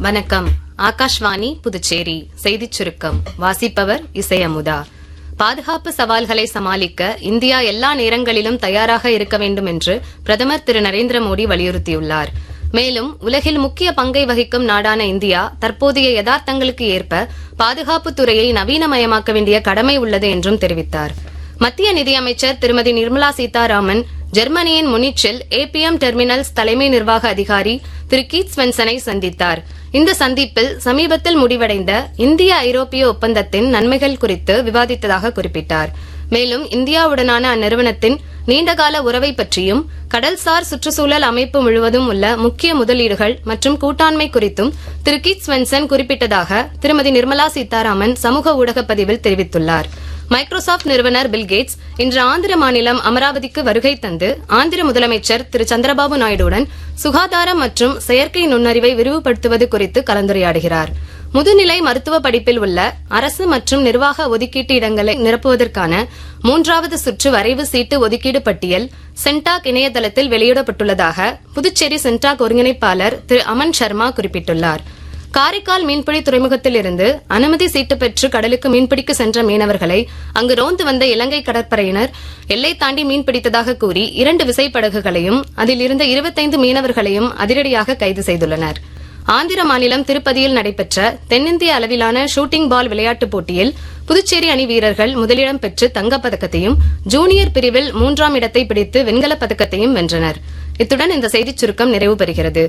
வணக்கம். ஆகாஷ்வாணி புதுச்சேரி செய்திச் சுருக்கம் வாசிப்பவர் இசையமுதா. பாதுகாப்பு சவால்களை சமாளிக்க இந்தியா எல்லா நேரங்களிலும் தயாராக இருக்க வேண்டும் என்று பிரதமர் திரு நரேந்திர மோடி வலியுறுத்தியுள்ளார். மேலும் உலகில் முக்கிய பங்கை வகிக்கும் நாடான இந்தியா தற்போதைய யதார்த்தங்களுக்கு ஏற்ப பாதுகாப்பு துறையை நவீனமயமாக்க வேண்டிய கடமை உள்ளது என்றும் தெரிவித்தார். மத்திய நிதியமைச்சர் திருமதி நிர்மலா சீதாராமன் ஜெர்மனியின் முனிச்சில் APM டெர்மினல்ஸ் தலைமை நிர்வாக அதிகாரி திரு கீத் ஸ்வென்சனை சந்தித்தார். இந்த சந்திப்பில் சமீபத்தில் முடிவடைந்த இந்திய ஐரோப்பிய ஒப்பந்தத்தின் நன்மைகள் குறித்து விவாதித்ததாக குறிப்பிட்டார். மேலும் இந்தியாவுடனான அந்நிறுவனத்தின் நீண்டகால உறவை பற்றியும் கடல்சார் சுற்றுச்சூழல் அமைப்பு முழுவதும் உள்ள முக்கிய முதலீடுகள் மற்றும் கூட்டாண்மை குறித்தும் திரு கீத் ஸ்வென்சன் குறிப்பிட்டதாக திருமதி நிர்மலா சீதாராமன் சமூக ஊடக பதிவில் தெரிவித்துள்ளார். மைக்ரோசாப்ட் நிறுவனர் பில்கேட்ஸ் இன்று ஆந்திர மாநிலம் அமராவதிக்கு வருகை தந்து ஆந்திர முதலமைச்சர் திரு சந்திரபாபு நாயுடுவுடன் சுகாதாரம் மற்றும் செயற்கை நுண்ணறிவை விரிவுபடுத்துவது குறித்து கலந்துரையாடுகிறார். முதுநிலை மருத்துவ படிப்பில் உள்ள அரசு மற்றும் நிர்வாக ஒதுக்கீட்டு இடங்களை நிரப்புவதற்கான 3வது சுற்று வரைவு சீட்டு ஒதுக்கீடு பட்டியல் சென்டாக் இணையதளத்தில் வெளியிடப்பட்டுள்ளதாக புதுச்சேரி சென்டாக் ஒருங்கிணைப்பாளர் திரு அமன் சர்மா குறிப்பிட்டுள்ளார். காரைக்கால் மீன்பிடி துறைமுகத்தில் இருந்து அனுமதி சீட்டு பெற்று கடலுக்கு மீன்பிடிக்க சென்ற மீனவர்களை அங்கு ரோந்து வந்த இலங்கை கடற்படையினர் எல்லை தாண்டி மீன்பிடித்ததாக கூறி 2 விசைப்படகுகளையும் அதில் இருந்த 25 மீனவர்களையும் அதிரடியாக கைது செய்துள்ளனர். ஆந்திர மாநிலம் திருப்பதியில் நடைபெற்ற தென்னிந்திய அளவிலான ஷூட்டிங் பால் விளையாட்டுப் போட்டியில் புதுச்சேரி அணி வீரர்கள் முதலிடம் பெற்று தங்கப்பதக்கத்தையும் ஜூனியர் பிரிவில் 3ஆம் இடத்தை பிடித்து வெண்கலப் பதக்கத்தையும் வென்றனர். இத்துடன் இந்த செய்திச் சுருக்கம் நிறைவு பெறுகிறது.